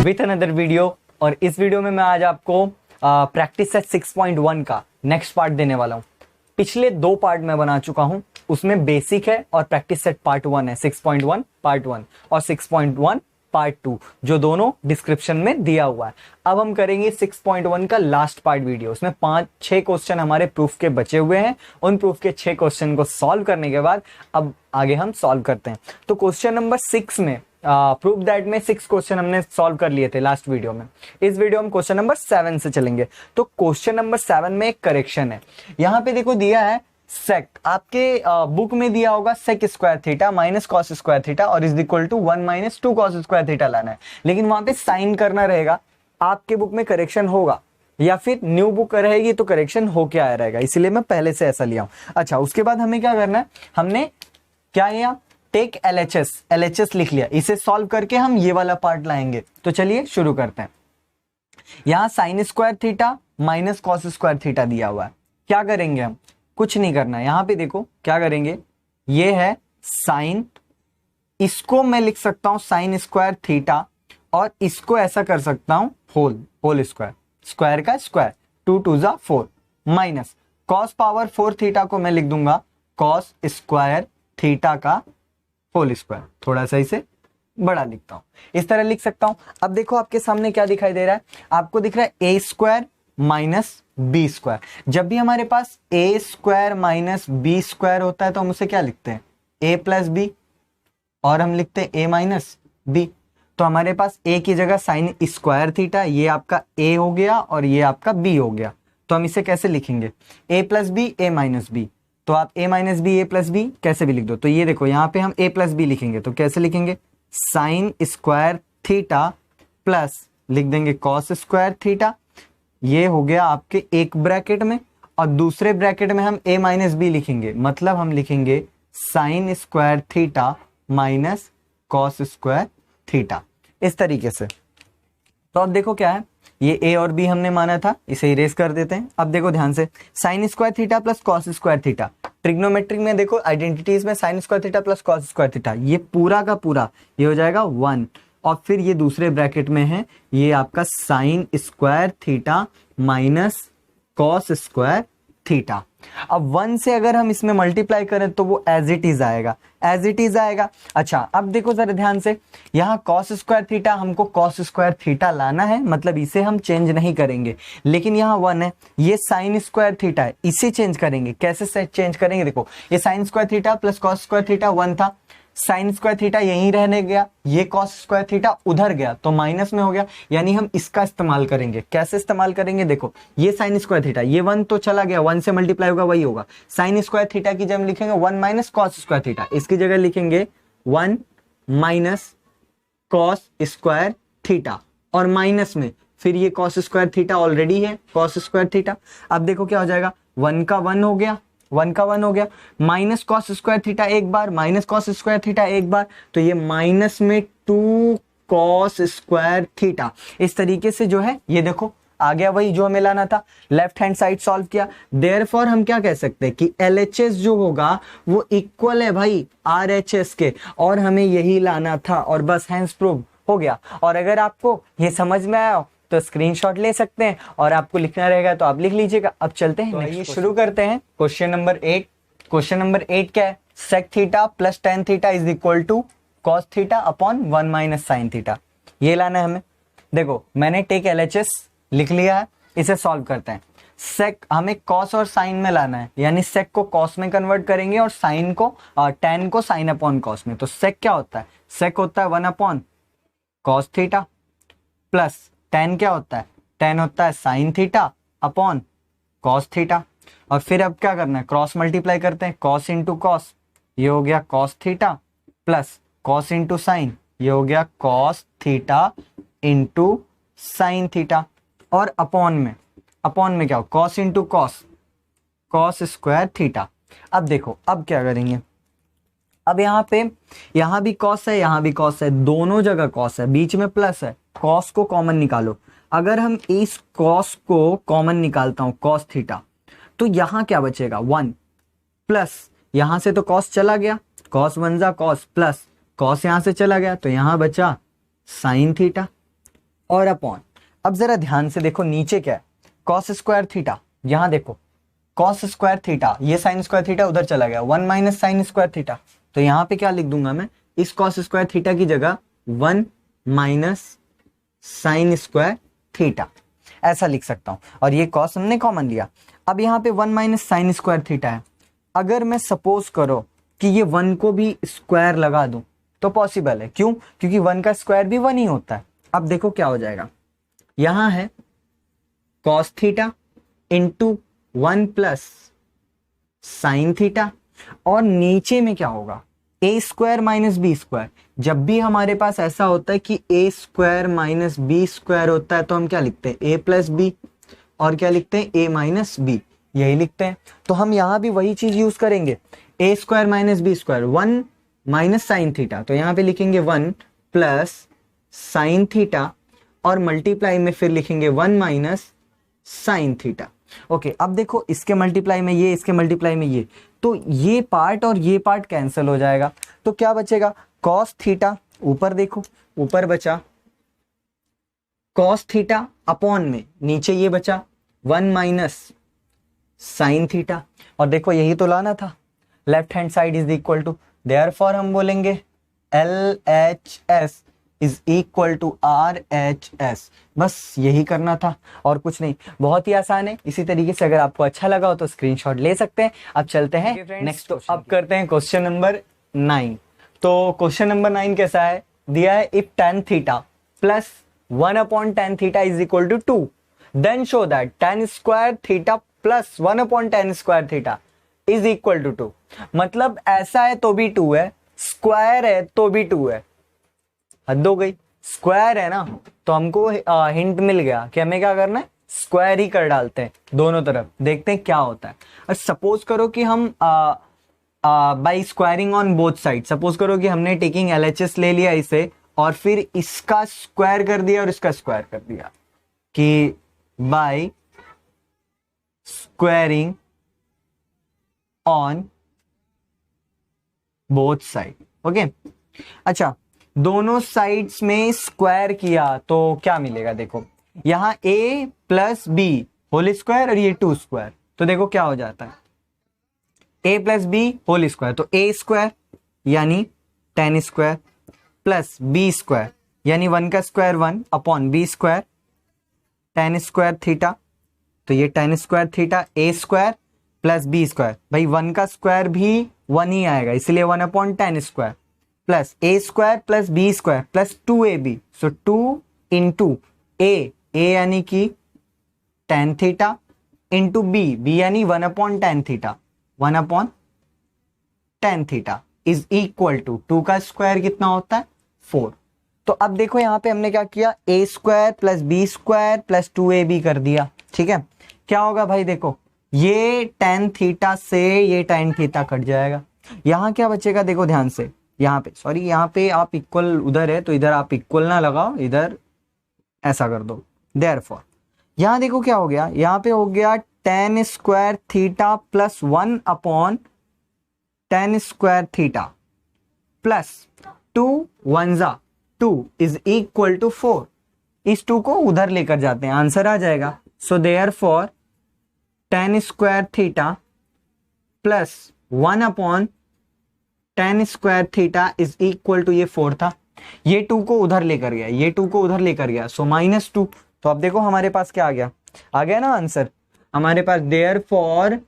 With another video. और इस video में मैं आज आपको प्रैक्टिस सेट 6.1 का नेक्स्ट पार्ट देने वाला हूं। पिछले 2 पार्ट मैं बना चुका हूं, उसमें बेसिक है और प्रैक्टिस सेट पार्ट 1 है। 6.1 पार्ट 1 और 6.1 पार्ट 2, जो दोनों डिस्क्रिप्शन में दिया हुआ है। अब हम करेंगे 6.1 का लास्ट पार्ट वीडियो। उसमें 5-6 क्वेश्चन हमारे प्रूफ के बचे हुए हैं। उन प्रूफ के 6 क्वेश्चन को सॉल्व करने के बाद अब आगे हम सॉल्व करते हैं। तो क्वेश्चन नंबर 6 में प्रूफ दैट में 6 क्वेश्चन हमने सॉल्व कर लिए थे लास्ट वीडियो में। इस वीडियो में क्वेश्चन नंबर 7 से चलेंगे। तो क्वेश्चन नंबर 7 में एक करेक्शन है। यहां पे देखो दिया है सेक, आपके बुक में दिया होगा sec square theta minus cos square theta और is equal to 1 minus 2 cos square theta लाना है, लेकिन वहां पे साइन करना रहेगा। आपके बुक में करेक्शन होगा या फिर न्यू बुक रहेगी तो करेक्शन हो क्या रहेगा, इसीलिए मैं पहले से ऐसा लिया हूं। अच्छा, उसके बाद हमें क्या करना है, हमने क्या लिया, टेक एलएचएस लिख लिया। इसे सॉल्व करके हम ये वाला पार्ट लाएंगे। तो चलिए शुरू करते हैं। यहां sine square theta minus cos square theta दिया हुआ है। क्या करेंगे हम, कुछ नहीं करना है। यहां पे देखो क्या करेंगे, ये है साइन, इसको मैं लिख सकता हूं साइन स्क्वायर थीटा और इसको ऐसा कर सकता हूं होल स्क्वायर, स्क्वायर का स्क्वायर, 2 2 जा 4 माइनस कॉस पावर 4 थीटा को मैं लिख दूंगा कॉस स्क्वायर थीटा का होल स्क्वायर। थोड़ा सा इसे बड़ा लिखता हूं, इस तरह लिख सकता हूं। अब देखो आपके सामने क्या दिखाई दे रहा है, आपको दिख रहा है ए स्क्वायर माइनस बी स्क्वायर। जब भी हमारे पास ए स्क्वायर माइनस बी स्क्वायर होता है तो हम उसे क्या लिखते हैं, ए प्लस बी, और हम लिखते हैं ए माइनस बी। तो हमारे पास ए की जगह साइन स्क्वायर थीटा, ये आपका ए हो गया और ये आपका बी हो गया। तो हम इसे कैसे लिखेंगे, ए प्लस बी ए माइनस बी। तो आप ए माइनस बी ए प्लस बी कैसे भी लिख दो। तो ये देखो यहाँ पे हम ए प्लस बी लिखेंगे तो कैसे लिखेंगे, साइन स्क्वायर थीटा प्लस लिख देंगे कॉस स्क्वायर थीटा। ये हो गया आपके एक ब्रैकेट में, और दूसरे ब्रैकेट में हम a माइनस बी लिखेंगे, मतलब हम लिखेंगे sine square theta minus cos square theta, इस तरीके से। तो अब देखो क्या है, ये a और b हमने माना था, इसे इरेज कर देते हैं। अब देखो ध्यान से, sine square theta plus cos square theta. Trigonometric में देखो आइडेंटिटीज में sine square theta plus cos square theta, ये पूरा का पूरा ये हो जाएगा 1, और फिर ये दूसरे ब्रैकेट में है ये आपका sine square theta minus cos square theta. अब 1 से अगर हम इसमें मल्टीप्लाई करें तो वो एज इट इज आएगा, एज इट इज आएगा। अच्छा, अब देखो जरा ध्यान से, यहाँ कॉस स्क्वायर थीटा, हमको कॉस स्क्वायर थीटा लाना है, मतलब इसे हम चेंज नहीं करेंगे। लेकिन यहाँ 1 है, ये साइन स्क्वायर थीटा है, इसे चेंज करेंगे। कैसे चेंज करेंगे, देखो ये sine square theta plus cos square theta 1 था, साइन स्क्वायर थीटा यहीं रहने गया, ये कॉस स्क्वायर थीटा उधर गया तो माइनस में हो गया, यानी हम इसका इस्तेमाल करेंगे। कैसे इस्तेमाल करेंगे, देखो ये साइन स्क्वायर थीटा, ये 1 तो चला गया, 1 से मल्टीप्लाई होगा वही होगा। साइन स्क्वायर थीटा की जगह लिखेंगे 1 माइनस कॉस स्क्वायर थीटा, इसकी जगह लिखेंगे 1 माइनस कॉस स्क्वायर थीटा, और माइनस में फिर ये कॉस स्क्वायर थीटा ऑलरेडी है कॉस स्क्वायर थीटा। अब देखो क्या हो जाएगा, 1 का 1 हो गया, 1 का 1 हो गया, माइनस कॉस स्क्वायर थीटा एक बार, माइनस कॉस स्क्वायर थीटा एक बार, तो ये माइनस में 2 कॉस स्क्वायर थीटा। इस तरीके से जो है ये देखो आ गया वही जो हमें लाना था। लेफ्ट हैंड साइड सॉल्व किया, देयरफॉर हम क्या कह सकते हैं कि LHS जो होगा वो इक्वल है भाई RHS के, और हमें यही लाना था, और बस हैंस प्रूव हो गया। और अगर आपको ये समझ में आया तो स्क्रीनशॉट ले सकते हैं, और आपको लिखना रहेगा तो आप लिख लीजिएगा। अब चलते हैं, तो आइए शुरू करते हैं क्वेश्चन नंबर 8। क्वेश्चन नंबर 8 क्या है, sec theta plus tan theta is equal to cos theta upon 1 minus sine theta, ये लाना है हमें। देखो मैंने टेक LHS लिख लिया है, इसे सॉल्व करते हैं। सेक हमें कॉस और साइन में लाना है, यानी सेक को कॉस में कन्वर्ट करेंगे और साइन को टेन को साइन अपॉन कॉस में। तो सेक क्या होता है, सेक होता है 1 upon cos theta, plus ten क्या होता है, टेन होता है sine theta upon cos theta. और फिर अब क्या करना है, क्रॉस मल्टीप्लाई करते हैं, कॉस इंटू कॉस, ये हो गया cos theta, plus cos into sine, ये हो गया cos theta into sine theta, और अपॉन में क्या हो, cos into cos, cos square theta. अब देखो अब क्या करेंगे, अब यहाँ भी कॉस है, यहाँ भी कॉस है, दोनों जगह कॉस है, बीच में प्लस है, कॉस को कॉमन निकालो। अगर हम इस कॉस को कॉमन निकालता हूं कॉस थीटा, तो यहां क्या बचेगा 1, प्लस यहां से तो कॉस चला गया, कॉस 1 जा कॉस, प्लस कॉस यहां से चला गया तो यहां बचा साइन थीटा। और अपॉन, अब जरा ध्यान से देखो नीचे क्या है, कॉस स्क्वायर थीटा, यहां देखो कॉस स्क्वायर थीटा, ये साइन स्क्वायर थीटा उधर चला गया, 1 माइनस साइन स्क्वायर थीटा, तो यहां पे क्या लिख दूंगा मैं, इस कॉस स्क्वायर थीटा की जगह 1 माइनस साइन स्क्वायर थीटा, ऐसा लिख सकता हूं। और ये कॉस हमने कॉमन लिया। अब यहाँ पे 1 माइनस साइन स्क्वायर थीटा है, अगर मैं सपोज करो कि ये 1 को भी स्क्वायर लगा दूं तो पॉसिबल है, क्यों, क्योंकि 1 का स्क्वायर भी 1 ही होता है। अब देखो क्या हो जाएगा, यहां है cos theta into 1 plus sine theta, और नीचे में क्या होगा, ए स्क्वायर माइनस बी स्क्वायर। जब भी हमारे पास ऐसा होता है कि ए स्क्वायर माइनस बी स्क्वायर होता है तो हम क्या लिखते हैं, ए प्लस बी, और क्या लिखते हैं, ए माइनस बी, यही लिखते हैं। तो हम यहां भी वही चीज यूज करेंगे, a square minus b square, 1 minus sine theta, तो यहां पे लिखेंगे 1 प्लस साइन थीटा, और मल्टीप्लाई में फिर लिखेंगे 1 माइनस साइन थीटा। ओके, अब देखो इसके मल्टीप्लाई में ये, इसके मल्टीप्लाई में ये, तो ये पार्ट और ये पार्ट कैंसिल हो जाएगा, तो क्या बचेगा, कॉस थीटा, ऊपर देखो ऊपर बचा कॉस थीटा अपॉन में नीचे ये बचा 1 माइनस साइन थीटा, और देखो यही तो लाना था, left hand side is equal to, therefore हम बोलेंगे LHS is equal to RHS, बस यही करना था और कुछ नहीं, बहुत ही आसान है। इसी तरीके से अगर आपको अच्छा लगा हो तो स्क्रीनशॉट ले सकते हैं। अब चलते हैं नेक्स्ट, तो अब करते हैं क्वेश्चन नंबर 9। तो क्वेश्चन नंबर 9 कैसा है, दिया है if tan theta plus 1 upon tan theta is equal to 2, then show that tan square theta plus 1 upon tan square theta is equal to 2। मतलब ऐसा है तो भी 2 है, स्क्वायर है तो भी 2 है, हद हो गई। स्क्वायर है ना तो हमको हिंट मिल गया कि हमें क्या करना है, स्क्वायर ही कर डालते हैं दोनों तरफ, देखते हैं क्या होता है। और सपोज करो कि हम by squaring on both side, suppose करो कि हमने टेकिंग LHS ले लिया इसे और फिर इसका स्क्वायर कर दिया और इसका स्क्वायर कर दिया, कि by squaring on both side. Okay, अच्छा दोनों साइड्स में स्क्वायर किया तो क्या मिलेगा, देखो यहां a plus b whole square और ये 2 स्क्वायर, तो देखो क्या हो जाता है, a plus b whole square, तो a स्क्वायर यानी tan square plus b square यानी 1 का square 1 upon b square tan square theta, तो ये tan square theta a square plus b square, भाई 1 का स्क्वायर भी 1 ही आएगा इसलिए 1 upon tan square plus a square plus b square plus 2ab, so 2 into a यानी कि tan थीटा इंटू b यानी 1 upon tan theta, 1 upon tan theta is equal to 2 का square कितना होता है 4। तो अब देखो यहां पे हमने क्या किया, a square plus b square plus 2ab कर दिया, ठीक है। क्या होगा भाई, देखो ये tan थीटा से ये tan थीटा कट जाएगा, यहां क्या बचेगा, देखो ध्यान से, यहाँ पे सॉरी यहाँ पे आप इक्वल उधर है तो इधर आप इक्वल ना लगाओ, इधर ऐसा कर दो, देयरफॉर यहाँ देखो क्या हो गया, यहाँ पे हो गया tan square theta plus 1 upon tan square theta plus 2 1 जा 2 इज इक्वल टू 4। इस 2 को उधर लेकर जाते हैं, आंसर आ जाएगा। So therefore tan square theta plus 1 upon tan square theta is equal to, ये 4 था, ये 2 को उधर लेकर गया, ये 2 को उधर लेकर गया, सो -2। तो अब देखो हमारे पास क्या आ गया ना आंसर हमारे पास, therefore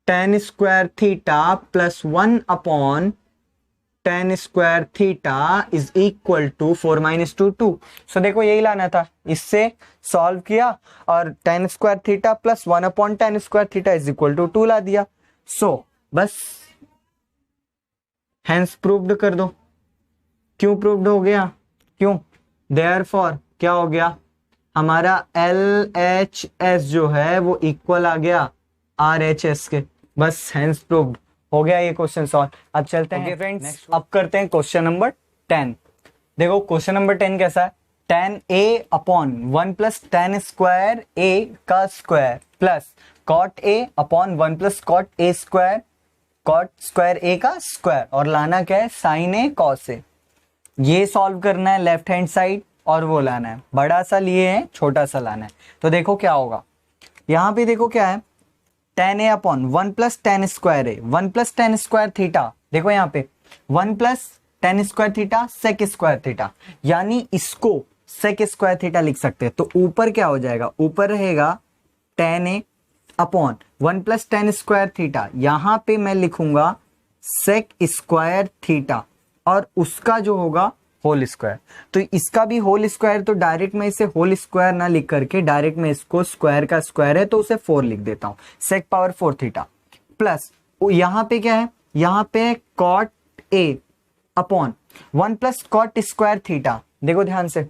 tan square theta plus 1 upon tan square theta is equal to 4 - 2 2। So देखो यही लाना था, इससे सॉल्व किया और tan square theta plus 1 upon tan square theta is equal to 2 ला दिया। सो बस हैंस प्रूव्ड कर दो। क्यों प्रूव्ड हो गया, क्यों, देयरफॉर क्या हो गया, हमारा LHS जो है वो इक्वल आ गया RHS के, बस हैंस प्रूव्ड हो गया ये क्वेश्चन सॉल्व। अब चलते हैं फ्रेंड्स, अब करते हैं क्वेश्चन नंबर 10। देखो क्वेश्चन नंबर 10 कैसा है, tan A upon 1 plus tan square A का square plus cot A upon 1 plus cot A square cot square A का स्क्वायर, और लाना क्या है, sin A cos A। ये सॉल्व करना है लेफ्ट हैंड साइड, और वो लाना है, बड़ा सा लिए हैं, छोटा सा लाना है। तो देखो क्या होगा, यहाँ पे देखो क्या है, tan a upon 1 plus tan square a, 1 plus tan square theta, देखो यहाँ पे 1 plus tan square theta sec square theta, यानी इसको सेक स्क्वायर थीटा लिख सकते हैं। तो ऊपर क्या हो जाएगा, ऊपर रहेगा tan a upon 1 plus tan square theta, यहां पे मैं लिखूंगा सेक स्क्वायर थीटा और उसका जो होगा होल स्क्वायर। तो इसका भी होल स्क्वायर, तो डायरेक्ट मैं इसे होल स्क्वायर ना लिख करके डायरेक्ट मैं इसको स्क्वायर का स्क्वायर है तो उसे 4 लिख देता हूं, सेक पावर 4 थीटा प्लस यहां पे क्या है, यहां पे cot a upon 1 plus cot square theta, देखो ध्यान से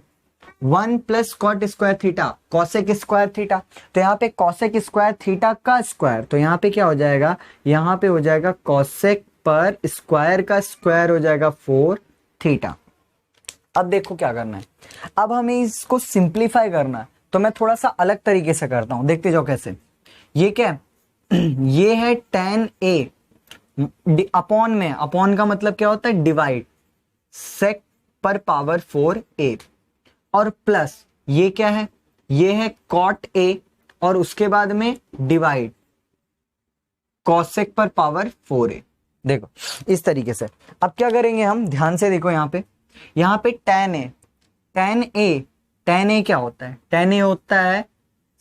1 plus cot square theta cosec square theta, तो यहाँ पे कॉसेक स्क्वायर थीटा का स्क्वायर, तो यहाँ पे क्या हो जाएगा, यहाँ पे हो जाएगा कॉसेक पर स्क्वायर का स्क्वायर हो जाएगा 4 थीटा। अब देखो क्या करना है, अब हमें इसको सिंप्लीफाई करना है, तो मैं थोड़ा सा अलग तरीके से करता हूं, देखते जाओ कैसे। ये क्या है ये है tan a अपॉन में, अपॉन का मतलब क्या होता है डिवाइड, सेक पर पावर 4a और प्लस ये क्या है, ये है कॉट a और उसके बाद में डिवाइड कॉसेक पर पावर 4a। देखो इस तरीके से। अब क्या करेंगे हम, ध्यान से देखो यहाँ पे tan a क्या होता है, tan a होता है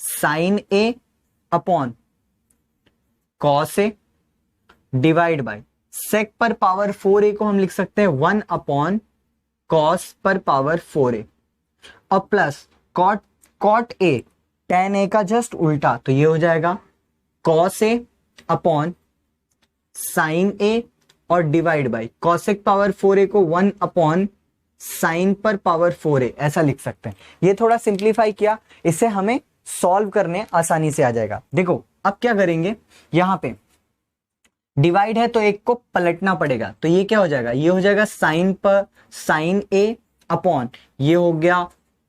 sine a upon cos a divide by sec पर पावर 4a को हम लिख सकते हैं 1 अपॉन कॉस पर पावर 4a और plus cot a, tan a का जस्ट उल्टा, तो ये हो जाएगा cos a upon sine a और divide by cosec power 4a को 1 अपॉन साइन पर पावर 4a, ऐसा लिख सकते हैं। ये थोड़ा सिंप्लीफाई किया, इससे हमें सॉल्व करने आसानी से आ जाएगा। देखो अब क्या करेंगे, यहां पे डिवाइड है तो एक को पलटना पड़ेगा, तो ये क्या हो जाएगा, ये हो जाएगा साइन पर साइन a अपॉन ये हो गया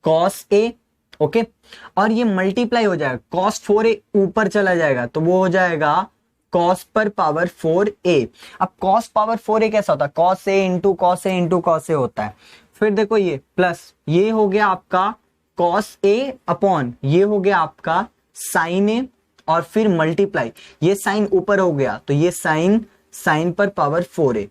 कॉस a, ओके, और ये मल्टीप्लाई हो जाएगा, कॉस 4a ऊपर चला जाएगा तो वो हो जाएगा कॉस पर पावर 4a। अब कॉस पावर 4a कैसा होता है, cos a into cos a into cos a होता है। फिर देखो ये प्लस ये हो गया आपका कॉस a अपॉन ये हो गया आपका साइन a और फिर मल्टीप्लाई, ये साइन ऊपर हो गया तो ये साइन पर पावर 4a।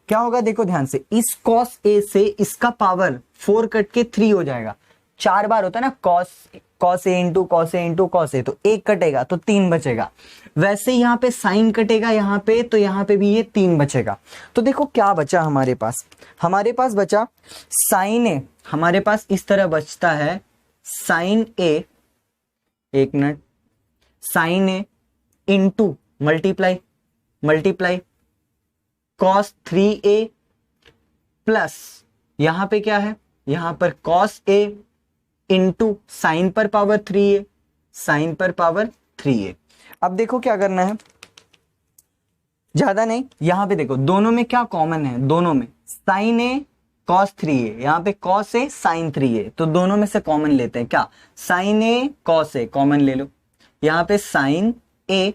क्या होगा देखो ध्यान से, इस कॉस a से इसका पावर 4 कट के 3 हो जाएगा, 4 बार होता है ना cos a into cos a into cos a, तो 1 कटेगा तो 3 बचेगा। वैसे यहाँ पे साइन कटेगा यहाँ पे, तो यहाँ पे भी ये 3 बचेगा। तो देखो क्या बचा हमारे पास बचा साइन a, हमारे पास इस तरह बचता है साइन a, एक minute, sine a into multiply cos 3a plus यहां पे क्या है, यहां पर कॉस a इंटू साइन पर पावर 3a। अब देखो क्या करना है, ज्यादा नहीं, यहां पे देखो दोनों में क्या कॉमन है, दोनों में साइन a कॉस 3a, यहां पे कॉस a साइन 3a, तो दोनों में से कॉमन लेते हैं, क्या sine a cos a common ले लो, यहां पे sine a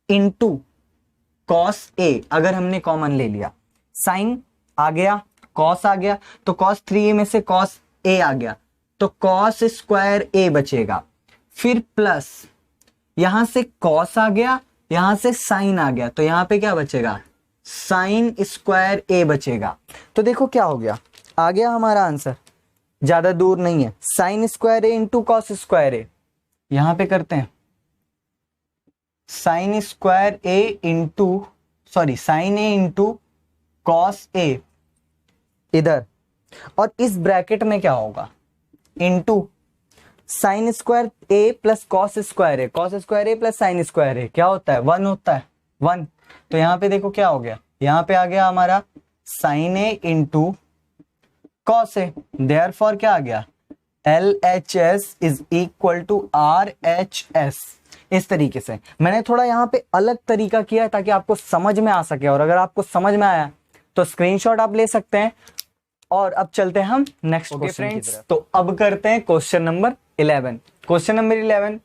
into cos a अगर हमने कॉमन ले लिया, साइन आ गया कॉस आ गया, तो कॉस 3a में से कॉस a आ गया तो कॉस स्क्वायर a बचेगा, फिर प्लस यहां से कॉस आ गया, यहां से साइन आ गया, तो यहां पे क्या बचेगा, साइन स्क्वायर a बचेगा। तो देखो क्या हो गया, आ गया हमारा आंसर, ज्यादा दूर नहीं है, sine square a into cos square a, यहां पे करते हैं sine square a into sign a into cos a इधर, और इस ब्रैकेट में क्या होगा, into sine square a plus cos square a plus sine square a क्या होता है, 1 होता है 1। तो यहां पे देखो क्या हो गया, यहां पे आ गया हमारा sine a into cos a, therefore क्या आ गया, LHS is equal to RHS। इस तरीके से मैंने थोड़ा यहाँ पे अलग तरीका किया है ताकि आपको समझ में आ सके, और अगर आपको समझ में आया तो स्क्रीनशॉट आप ले सकते हैं। और अब चलते हैं हम नेक्स्ट क्वेश्चन की तरफ। तो अब करते हैं question number 11। Question number 11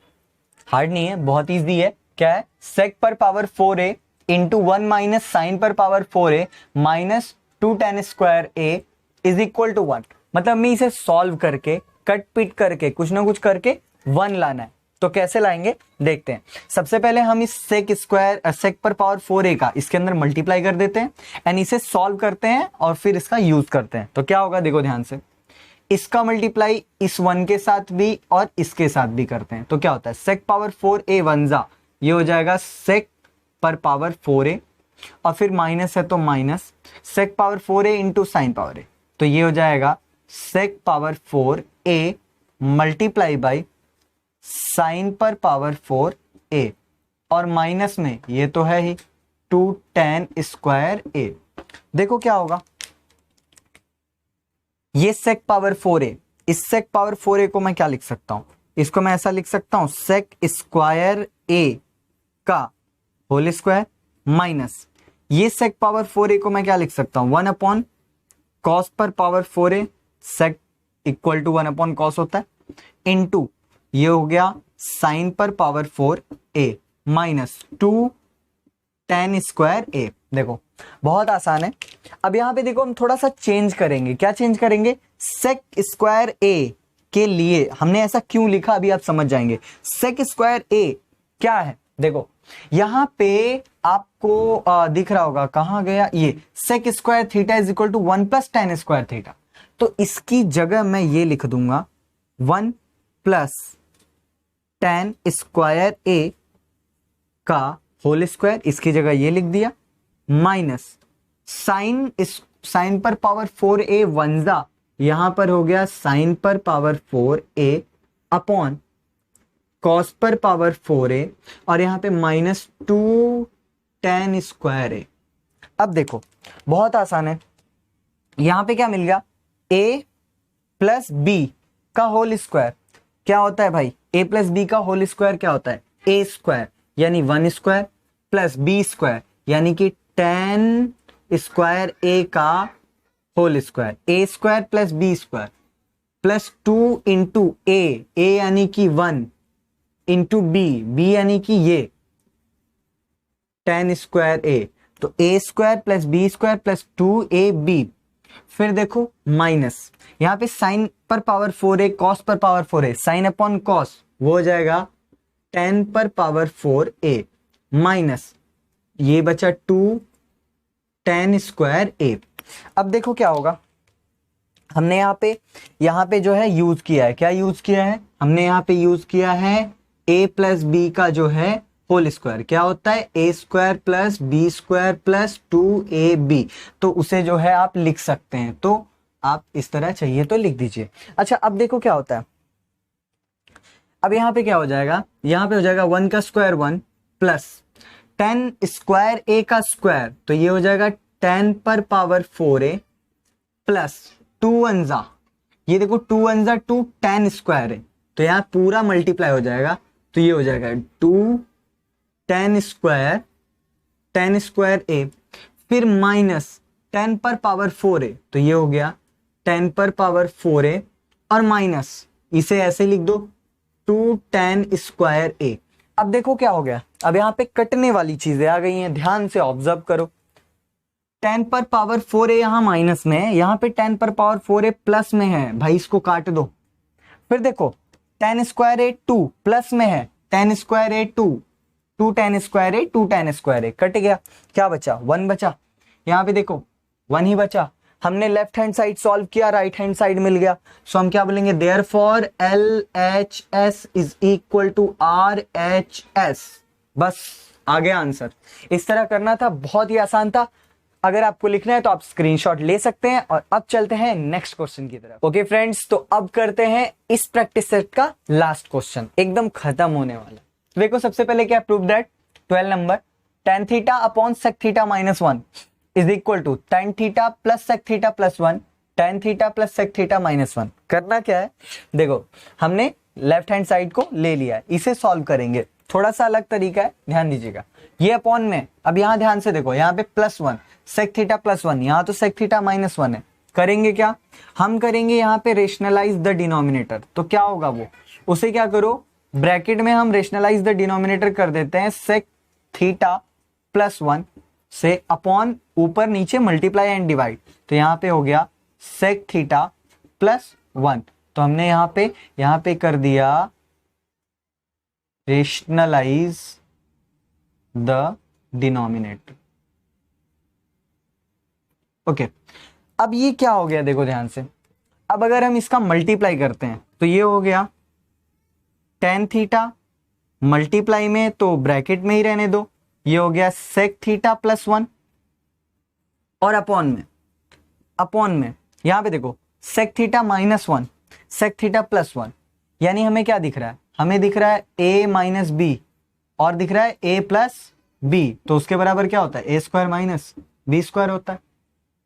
hard नहीं है, बहुत इजी है। क्या है, सेक पर power 4a into 1 minus sine पर power 4a minus 2 tan square a is equal to 1। मतलब हमें इसे सॉल्व करके कट पिट करके कुछ ना कुछ करके 1 लाना है। तो कैसे लाएंगे देखते हैं। सबसे पहले हम इस सेक पर पावर 4a का इसके अंदर मल्टीप्लाई कर देते हैं एंड इसे सॉल्व करते हैं और फिर इसका यूज करते हैं। तो क्या होगा देखो ध्यान से, इसका मल्टीप्लाई इस 1 के साथ भी और इसके साथ भी करते हैं। तो क्या होता है सेक पावर 4a 1 जा, ये हो जाएगा सेक पर पावर 4a और फिर माइनस है तो minus sec power 4a into sine power a, तो ये हो जाएगा sec power 4a multiply by sine पर पावर 4a और माइनस में ये तो है ही 2 tan स्क्वायर a। देखो क्या होगा, ये सेक पावर 4a, इस सेक पावर 4a को मैं क्या लिख सकता हूं, इसको मैं ऐसा लिख सकता हूं सेक स्क्वायर a का होल स्क्वायर माइनस ये सेक पावर 4a को मैं क्या लिख सकता हूं 1 अपॉन कॉस पर power 4a, sec equal to 1 upon cos होता है इनटू ये हो गया साइन पर power 4a minus 2 tan square a। देखो बहुत आसान है। अब यहां पे देखो हम थोड़ा सा चेंज करेंगे। क्या चेंज करेंगे, सेक स्क्वायर a के लिए हमने ऐसा क्यों लिखा अभी आप समझ जाएंगे। सेक स्क्वायर a क्या है, देखो यहां पे आपको दिख रहा होगा, कहां गया ये sec square theta is equal to 1 plus tan square theta. तो इसकी जगह मैं ये लिख दूंगा 1 प्लस tan स्क्वायर a का होल स्क्वायर, इसकी जगह ये लिख दिया माइनस साइन पर पावर 4a 1 जा, यहां पर हो गया साइन पर पावर 4a अपॉन कॉस पर पावर 4a और यहां पे माइनस 2 tan स्क्वायर a। अब देखो बहुत आसान है, यहां पे क्या मिल गया a प्लस b का होल स्क्वायर क्या होता है भाई, a प्लस बी का होल स्क्वायर क्या होता है a स्क्वायर यानी 1 स्क्वायर प्लस b स्क्वायर यानी कि tan स्क्वायर a का whole square, a square plus b square plus 2 into a यानी कि 1 इंटू b यानी कि ये tan स्क्वायर a, तो a square plus b square plus 2ab। फिर देखो माइनस यहां पे साइन पर पावर 4a कॉस पर power 4a, sine upon cos वो हो जाएगा tan पर पावर 4a माइनस ये बचा 2 tan स्क्वायर a। अब देखो क्या होगा, हमने यहाँ पे जो है यूज किया है, क्या यूज किया है हमने यहाँ पे यूज किया है a प्लस बी का जो है होल स्क्वायर, क्या होता है a square plus b square plus 2ab। तो उसे जो है आप लिख सकते हैं, तो आप इस तरह चाहिए तो लिख दीजिए। अच्छा अब देखो क्या होता है, अब यहाँ पे क्या हो जाएगा, यहाँ पे हो जाएगा 1 का square 1 plus tan square a का स्क्वायर, तो ये हो जाएगा tan पर पावर 4a प्लस 2 1 जा, ये देखो 2 1 जा 2 tan स्क्वायर है, तो यहाँ पूरा मल्टीप्लाई हो जाएगा, तो ये हो जाएगा 2 tan स्क्वायर a फिर माइनस tan पर पावर 4a, तो ये हो गया tan पर पावर 4a और माइनस इसे ऐसे लिख दो 2 tan स्क्वायर a। अब देखो क्या हो गया, अब यहाँ पे कटने वाली चीजें आ गई हैं, ध्यान से ऑब्जर्व करो। tan पर पावर 4a यहां माइनस में है, यहाँ पे tan पर पावर 4a प्लस में है, भाई इसको काट दो। फिर देखो tan स्क्वायर a 2 प्लस में है, tan square a 2 tan square a 2 tan square a cut गया, क्या बचा 1 बचा, यहाँ पे देखो 1 ही बचा। हमने लेफ्ट हैंड साइड सॉल्व किया, राइट हैंड साइड मिल गया, सो हम क्या बोलेंगे therefore LHS is equal to RHS। बस आ गया आंसर। इस तरह करना था, बहुत ही आसान था। अगर आपको लिखना है तो आप स्क्रीनशॉट ले सकते हैं। और अब चलते हैं नेक्स्ट क्वेश्चन की तरफ। ओके फ्रेंड्स, तो अब करते हैं इस प्रैक्टिस सेट का लास्ट क्वेश्चन, एकदम खत्म होने वाला। देखो सबसे पहले क्या prove that 12 number tan theta upon sec theta minus 1 is equal to tan theta plus sec theta plus 1 tan theta plus sec theta minus 1। करना क्या है, देखो हमने लेफ्ट हैंड साइड को ले लिया है, इसे सॉल्व करेंगे। थोड़ा सा अलग तरीका है, ध्यान दीजिएगा। ये अपॉन में, अब यहां ध्यान से देखो, यहाँ पे प्लस 1 sec थीटा प्लस 1, यहाँ तो sec थीटा माइनस 1 है। करेंगे क्या, हम करेंगे यहाँ पे रेशनलाइज द डिनोमिनेटर। तो क्या होगा वो, उसे क्या करो, ब्रैकेट में हम रेशनलाइज द डिनोमिनेटर कर देते हैं sec थीटा प्लस 1 से अपॉन ऊपर नीचे मल्टीप्लाई एंड डिवाइड। तो यहाँ पे हो गया sec थीटा प्लस 1। तो हमने यहाँ पे कर दिया रेशनलाइज द डिनोमिनेटर। ओके, अब ये क्या हो गया देखो ध्यान से। अब अगर हम इसका मल्टीप्लाई करते हैं तो ये हो गया tan थीटा, मल्टीप्लाई में तो ब्रैकेट में ही रहने दो, ये हो गया sec थीटा प्लस 1, और अपॉन में यहां पे देखो sec theta minus 1, sec theta plus 1, यानी हमें क्या दिख रहा है, हमें दिख रहा है a माइनस बी और दिख रहा है a प्लस बी, तो उसके बराबर क्या होता है, a square minus b square होता है।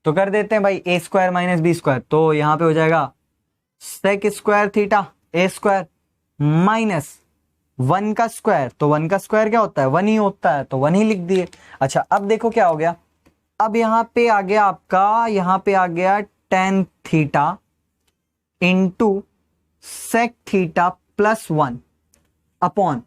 तो कर देते हैं भाई a square minus b square, तो यहां पे हो जाएगा sec square theta a square minus 1 का स्क्वायर, तो 1 का स्क्वायर क्या होता है, 1 ही होता है, तो 1 ही लिख दिए। अच्छा, अब देखो क्या हो गया, अब यहां पे आ गया आपका, यहां पे आ गया tan theta into sec theta plus 1 upon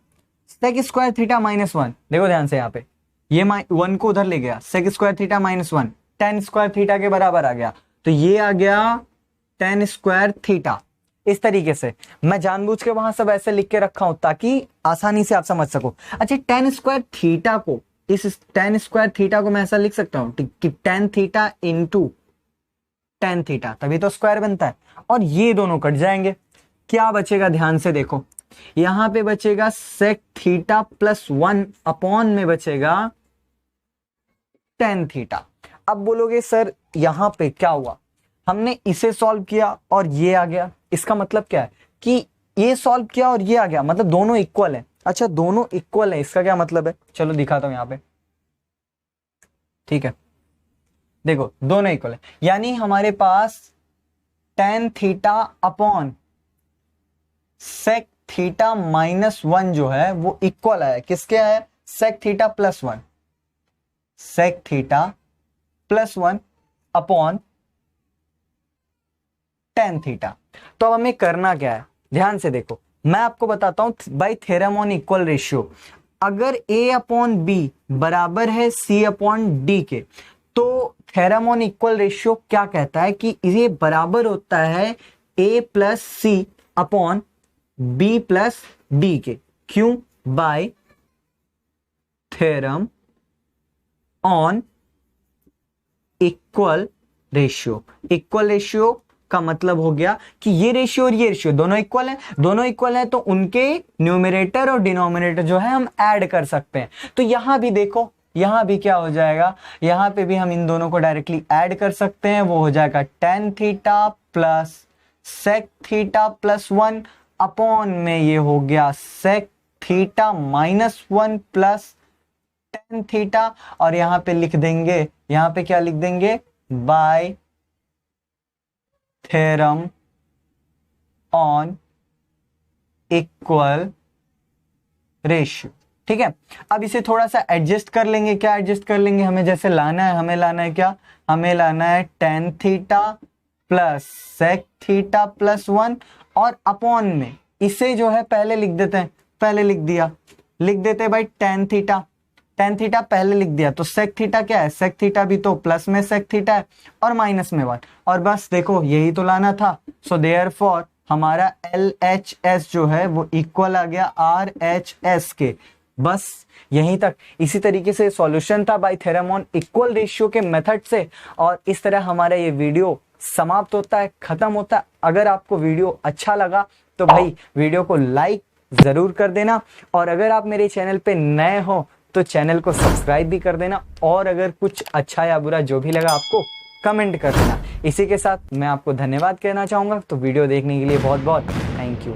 sec square theta minus 1। देखो ध्यान से, यहां पे ये 1 को उधर ले गया, sec square theta minus 1 tan square theta के बराबर आ गया, तो ये आ गया tan स्क्वायर थीटा। इस तरीके से मैं जानबूझ के वहां सब ऐसे लिख के रखा हूं ताकि आसानी से आप समझ सको। अच्छा, tan स्क्वायर थीटा को, इस tan स्क्वायर थीटा को मैं ऐसा लिख सकता हूं कि tan theta into tan theta, तभी तो स्क्वायर बनता है, और ये दोनों कट जाएंगे। क्या बचेगा, ध्यान से देखो, यहां पे बचेगा sec थीटा प्लस 1 अपॉन में बचेगा tan थीटा। अब बोलोगे सर यहां पे क्या हुआ, हमने इसे सॉल्व किया और ये आ गया, इसका मतलब क्या है कि ये सॉल्व किया और ये आ गया, मतलब दोनों इक्वल है। अच्छा, दोनों इक्वल है, इसका क्या मतलब है, चलो दिखाता हूं यहां पे। ठीक है, देखो दोनों इक्वल है, यानी हमारे पास tan theta upon sec theta minus 1 जो है वो इक्वल है, किसके है, sec theta plus 1, sec theta plus 1 upon tan theta. तो अब हमें करना क्या है, ध्यान से देखो, मैं आपको बताता हूं bye theorem on equal ratio. अगर a अपॉन बी बराबर है c अपॉन डी के, तो थ्योरम ऑन इक्वल रेशियो क्या कहता है कि ये बराबर होता है a plus c upon b plus d के। क्यों, by theorem on equal ratio. Equal ratio का मतलब हो गया कि ये रेशियो और ये रेशियो दोनों इक्वल हैं, दोनों इक्वल हैं तो उनके न्यूमरेटर और डिनोमिनेटर जो है हम ऐड कर सकते हैं। तो यहां भी देखो, यहां भी क्या हो जाएगा, यहां पे भी हम इन दोनों को डायरेक्टली ऐड कर सकते हैं, वो हो जाएगा tan theta plus sec theta plus 1 upon में ये हो गया sec theta minus 1 plus tan theta, और यहां पे लिख देंगे, यहां पे क्या लिख देंगे, bye theorem on equal ratio. ठीक है, अब इसे थोड़ा सा एडजस्ट कर लेंगे। क्या एडजस्ट कर लेंगे, हमें जैसे लाना है, हमें लाना है क्या, हमें लाना है tan theta plus sec theta plus 1 और अपॉन में इसे जो है पहले लिख देते हैं, पहले लिख दिया, लिख देते हैं भाई tan थीटा पहले लिख दिया, तो sec थीटा क्या है, sec थीटा भी तो प्लस में sec थीटा है और माइनस में 1, और बस देखो यही तो लाना था। सो देयरफॉर हमारा LHS जो है वो इक्वल आ गया RHS के, बस यहीं तक। इसी तरीके से सॉल्यूशन था bye theorem on equal ratio के मेथड से, और इस तरह हमारा ये वीडियो समाप्त होता है, खत्म होता है। अगर आपको वीडियो अच्छा लगा तो भाई वीडियो को लाइक जरूर कर देना, और अगर आप मेरे चैनल पे नए हो तो चैनल को सब्सक्राइब भी कर देना, और अगर कुछ अच्छा या बुरा जो भी लगा आपको कमेंट कर देना। इसी के साथ मैं आपको धन्यवाद कहना चाहूंगा। तो वीडियो देखने के लिए बहुत बहुत थैंक यू।